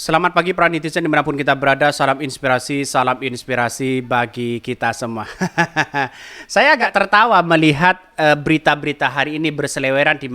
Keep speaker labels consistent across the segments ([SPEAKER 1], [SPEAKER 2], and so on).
[SPEAKER 1] Selamat pagi para netizen dimanapun kita berada, salam inspirasi bagi kita semua. Saya agak tertawa melihat berita-berita hari ini berseliweran di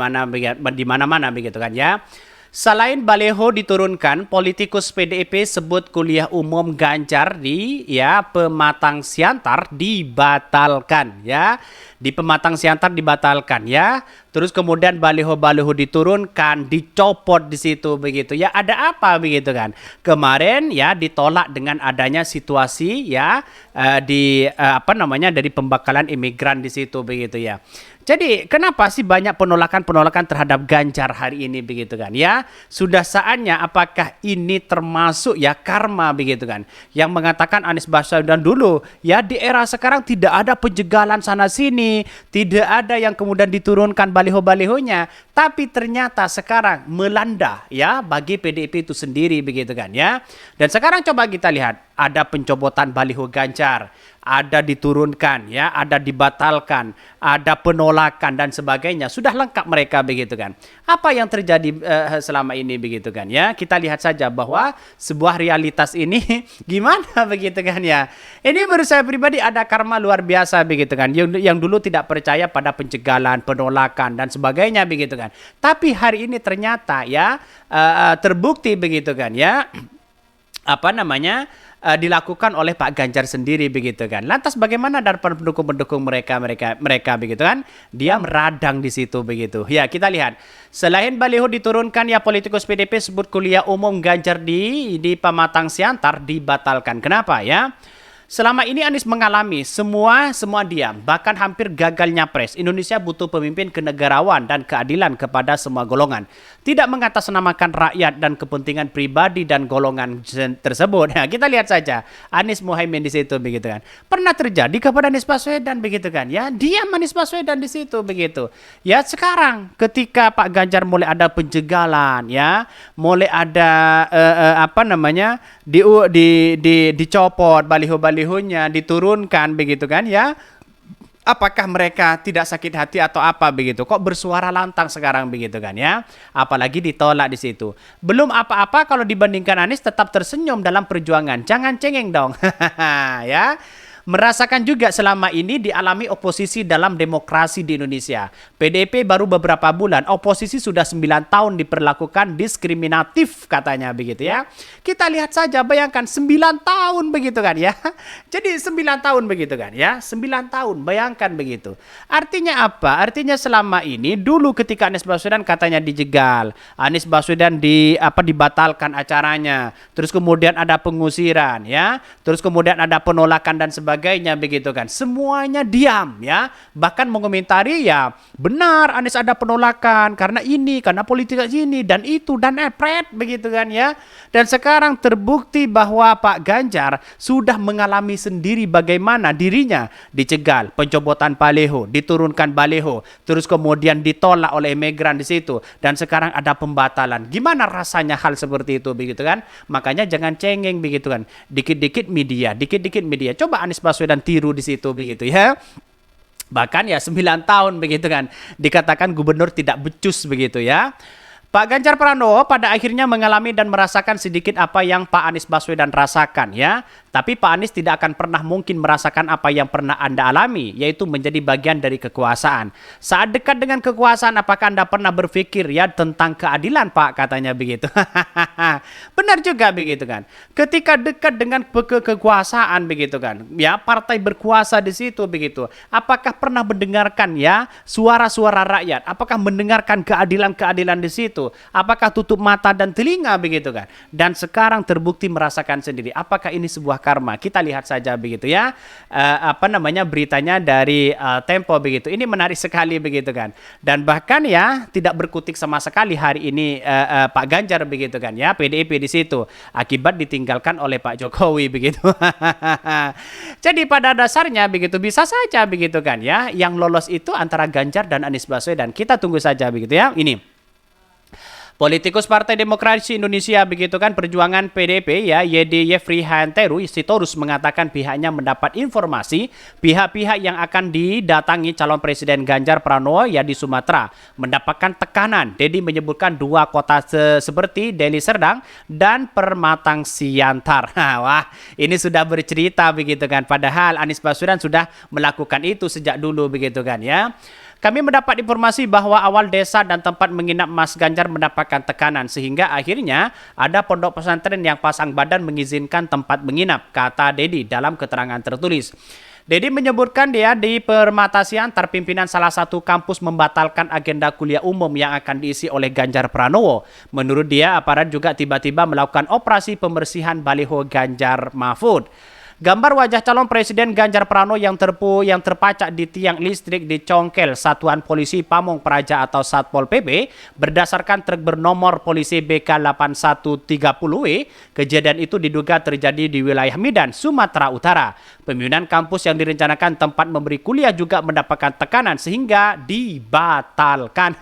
[SPEAKER 1] mana-mana begitu kan ya. Selain baleho diturunkan, politikus PDIP sebut kuliah umum Ganjar di Pematang Siantar dibatalkan ya. Di Pematang Siantar dibatalkan ya. Terus kemudian baliho-baliho diturunkan, dicopot di situ begitu ya. Ada apa begitu kan? Kemarin ya ditolak dengan adanya situasi ya dari pembakalan imigran di situ begitu ya. Jadi kenapa sih banyak penolakan-penolakan terhadap Ganjar hari ini begitu kan ya? Sudah saatnya apakah ini termasuk ya karma begitu kan? Yang mengatakan Anies Baswedan dulu ya di era sekarang tidak ada penjegalan sana sini, tidak ada yang kemudian diturunkan baliho-balihonya, tapi ternyata sekarang melanda ya bagi PDIP itu sendiri begitu kan ya. Dan sekarang coba kita lihat ada pencopotan baliho Ganjar, ada diturunkan ya, ada dibatalkan, ada penolakan dan sebagainya. Sudah lengkap mereka begitu kan. Apa yang terjadi selama ini begitu kan ya? Kita lihat saja bahwa sebuah realitas ini gimana begitu kan ya. Ini menurut saya pribadi ada karma luar biasa begitu kan. Yang dulu tidak percaya pada pencegalan, penolakan dan sebagainya begitu kan. Tapi hari ini ternyata ya terbukti begitu kan ya. Dilakukan oleh Pak Ganjar sendiri begitu kan. Lantas bagaimana dari pendukung-pendukung mereka begitu kan? Dia meradang di situ begitu. Ya, kita lihat. Selain baliho diturunkan ya politikus PDIP sebut kuliah umum Ganjar di Pematang Siantar dibatalkan. Kenapa ya? Selama ini Anies mengalami semua diam, bahkan hampir gagal nyapres. Indonesia butuh pemimpin kenegarawan dan keadilan kepada semua golongan. Tidak mengatasnamakan rakyat dan kepentingan pribadi dan golongan tersebut. Nah, kita lihat saja Anies Muhaimin di situ begitu kan. Pernah terjadi kepada Anies Baswedan begitu kan ya. Diam Anies Baswedan di situ begitu. Ya sekarang ketika Pak Ganjar mulai ada penjegalan ya, mulai ada dicopot baliho-balihonya, diturunkan begitu kan ya. Apakah mereka tidak sakit hati atau apa begitu? Kok bersuara lantang sekarang begitu kan ya? Apalagi ditolak di situ. Belum apa-apa kalau dibandingkan Anies tetap tersenyum dalam perjuangan. Jangan cengeng dong. Ya. Merasakan juga selama ini dialami oposisi dalam demokrasi di Indonesia. PDIP baru beberapa bulan, oposisi sudah 9 tahun diperlakukan diskriminatif katanya begitu ya. Kita lihat saja, bayangkan 9 tahun begitu kan ya. Jadi 9 tahun begitu kan ya. 9 tahun, bayangkan begitu. Artinya apa? Artinya selama ini dulu ketika Anies Baswedan katanya dijegal, Anies Baswedan dibatalkan acaranya, terus kemudian ada pengusiran ya, terus kemudian ada penolakan dan sebagainya begitu kan. Semuanya diam ya. Bahkan mengomentari ya benar Anies ada penolakan karena ini, karena politik ini dan itu dan begitu kan ya. Dan sekarang terbukti bahwa Pak Ganjar sudah mengalami sendiri bagaimana dirinya dicegal, pencopotan baleho, diturunkan baleho, terus kemudian ditolak oleh imigran di situ dan sekarang ada pembatalan. Gimana rasanya hal seperti itu begitu kan? Makanya jangan cengeng begitu kan. Dikit-dikit media. Coba Anies Baswedan tiru di situ begitu ya. Bahkan ya 9 tahun begitu kan dikatakan gubernur tidak becus begitu ya. Pak Ganjar Pranowo pada akhirnya mengalami dan merasakan sedikit apa yang Pak Anies Baswedan rasakan ya. Tapi Pak Anies tidak akan pernah mungkin merasakan apa yang pernah Anda alami, yaitu menjadi bagian dari kekuasaan. Saat dekat dengan kekuasaan, apakah Anda pernah berpikir ya tentang keadilan Pak, katanya begitu. Benar juga begitu kan. Ketika dekat dengan kekuasaan begitu kan, ya partai berkuasa di situ begitu. Apakah pernah mendengarkan ya suara-suara rakyat? Apakah mendengarkan keadilan-keadilan di situ? Apakah tutup mata dan telinga begitu kan? Dan sekarang terbukti merasakan sendiri. Apakah ini sebuah karma? Kita lihat saja begitu ya. Beritanya dari Tempo begitu. Ini menarik sekali begitu kan. Dan bahkan ya tidak berkutik sama sekali hari ini Pak Ganjar begitu kan ya. PDIP di situ akibat ditinggalkan oleh Pak Jokowi begitu. Jadi pada dasarnya begitu bisa saja begitu kan ya. Yang lolos itu antara Ganjar dan Anies Baswedan. Kita tunggu saja begitu ya. Ini Politikus Partai Demokrasi Indonesia begitu kan Perjuangan PDP ya Yedi Yefri Hanteru Sitorus mengatakan pihaknya mendapat informasi pihak-pihak yang akan didatangi calon presiden Ganjar Pranowo ya di Sumatera mendapatkan tekanan. Dedi menyebutkan dua kota seperti Deli Serdang dan Permatang Siantar. Wah, ini sudah bercerita begitu kan. Padahal Anies Baswedan sudah melakukan itu sejak dulu begitu kan ya. Kami mendapat informasi bahwa awal desa dan tempat menginap Mas Ganjar mendapatkan tekanan sehingga akhirnya ada pondok pesantren yang pasang badan mengizinkan tempat menginap, kata Dedi dalam keterangan tertulis. Dedi menyebutkan dia di Permata Siantar pimpinan salah satu kampus membatalkan agenda kuliah umum yang akan diisi oleh Ganjar Pranowo. Menurut dia, aparat juga tiba-tiba melakukan operasi pembersihan baliho Ganjar Mahfud. Gambar wajah calon presiden Ganjar Pranowo yang terpacak di tiang listrik di Congkel Satuan Polisi Pamong Praja atau Satpol PP berdasarkan truk bernomor polisi BK8130W. Kejadian itu diduga terjadi di wilayah Medan, Sumatera Utara. Pemimpinan kampus yang direncanakan tempat memberi kuliah juga mendapatkan tekanan sehingga dibatalkan.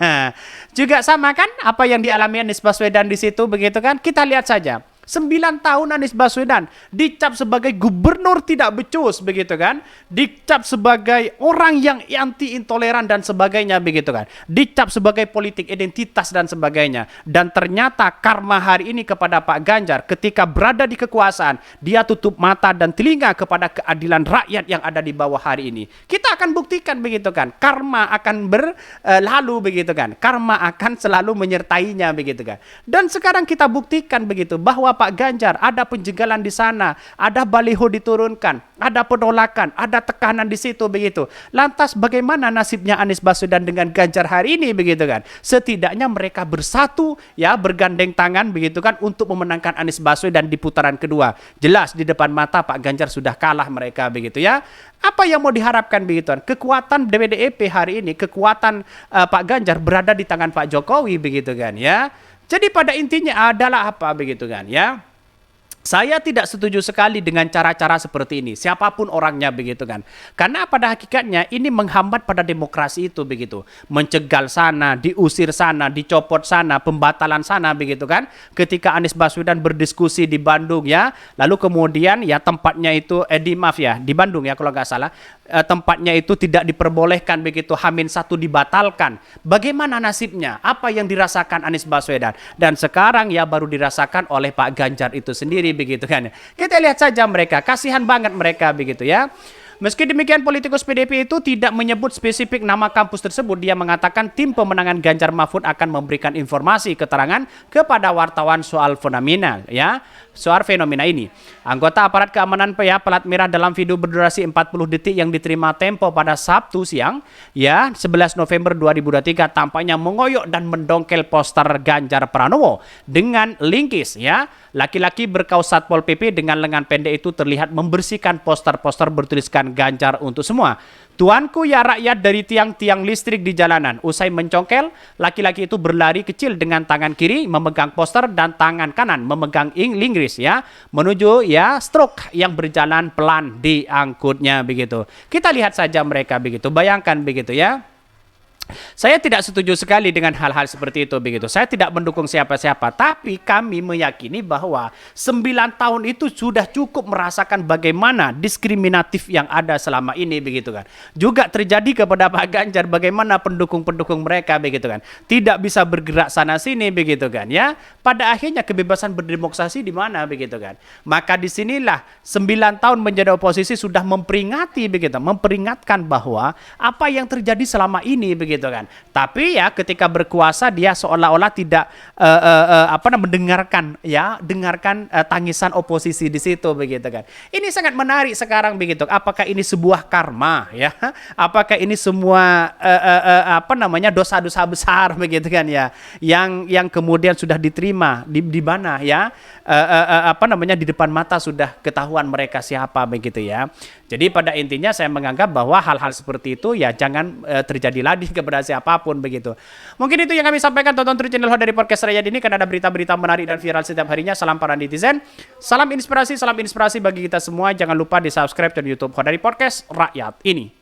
[SPEAKER 1] Juga sama kan apa yang dialami Anies Baswedan di situ begitu kan? Kita lihat saja. 9 tahun Anies Baswedan dicap sebagai gubernur tidak becus begitu kan, dicap sebagai orang yang anti intoleran dan sebagainya begitu kan, dicap sebagai politik identitas dan sebagainya. Dan ternyata karma hari ini kepada Pak Ganjar ketika berada di kekuasaan, dia tutup mata dan telinga kepada keadilan rakyat yang ada di bawah hari ini. Kita akan buktikan begitu kan, karma akan berlalu begitu kan, karma akan selalu menyertainya begitu kan. Dan sekarang kita buktikan begitu bahwa Pak Ganjar ada penjagalan di sana, ada baliho diturunkan, ada penolakan, ada tekanan di situ begitu. Lantas bagaimana nasibnya Anies Baswedan dengan Ganjar hari ini begitu kan? Setidaknya mereka bersatu ya, bergandeng tangan begitu kan untuk memenangkan Anies Baswedan di putaran kedua. Jelas di depan mata Pak Ganjar sudah kalah mereka begitu ya. Apa yang mau diharapkan begitu kan? Kekuatan DPDP hari ini, kekuatan Pak Ganjar berada di tangan Pak Jokowi begitu kan ya. Jadi pada intinya adalah apa begitu kan ya. Saya tidak setuju sekali dengan cara-cara seperti ini, siapapun orangnya begitu kan. Karena pada hakikatnya ini menghambat pada demokrasi itu begitu. Mencegal sana, diusir sana, dicopot sana, pembatalan sana begitu kan. Ketika Anies Baswedan berdiskusi di Bandung ya, lalu kemudian ya tempatnya itu di Bandung ya kalau nggak salah, tempatnya itu tidak diperbolehkan begitu, H-1 dibatalkan. Bagaimana nasibnya? Apa yang dirasakan Anies Baswedan? Dan sekarang ya baru dirasakan oleh Pak Ganjar itu sendiri begitu kan. Kita lihat saja mereka, kasihan banget mereka begitu ya. Meski demikian, politikus PDP itu tidak menyebut spesifik nama kampus tersebut. Dia mengatakan tim pemenangan Ganjar Mahfud akan memberikan informasi keterangan kepada wartawan soal fenomena ini. Anggota aparat keamanan pelat merah dalam video berdurasi 40 detik yang diterima Tempo pada Sabtu siang, ya 11 November 2023 tampaknya mengoyok dan mendongkel poster Ganjar Pranowo dengan linggis ya. Laki-laki berkaos Satpol PP dengan lengan pendek itu terlihat membersihkan poster-poster bertuliskan Ganjar untuk semua. Tuanku ya rakyat dari tiang-tiang listrik di jalanan. Usai mencongkel, laki-laki itu berlari kecil dengan tangan kiri memegang poster dan tangan kanan memegang linggis ya, menuju ya stroke yang berjalan pelan diangkutnya begitu. Kita lihat saja mereka begitu. Bayangkan begitu ya. Saya tidak setuju sekali dengan hal-hal seperti itu begitu. Saya tidak mendukung siapa-siapa, tapi kami meyakini bahwa 9 tahun itu sudah cukup merasakan bagaimana diskriminatif yang ada selama ini begitu kan. Juga terjadi kepada Pak Ganjar bagaimana pendukung-pendukung mereka begitu kan. Tidak bisa bergerak sana sini begitu kan ya. Pada akhirnya kebebasan berdemokrasi di mana begitu kan. Maka disinilah 9 tahun menjadi oposisi sudah memperingati begitu, memperingatkan bahwa apa yang terjadi selama ini begitu kan. Tapi ya ketika berkuasa dia seolah-olah tidak mendengarkan tangisan oposisi di situ begitu kan. Ini sangat menarik sekarang begitu. Apakah ini sebuah karma ya? Apakah ini semua dosa-dosa besar begitu kan ya? Yang kemudian sudah diterima di mana ya? Di depan mata sudah ketahuan mereka siapa begitu ya. Jadi pada intinya saya menganggap bahwa hal-hal seperti itu ya jangan terjadi lagi kepada siapapun begitu. Mungkin itu yang kami sampaikan. Tonton terus channel dari Podcast Rakyat ini, karena ada berita-berita menarik dan viral setiap harinya. Salam para netizen, salam inspirasi bagi kita semua. Jangan lupa di subscribe channel YouTube dari Podcast Rakyat ini.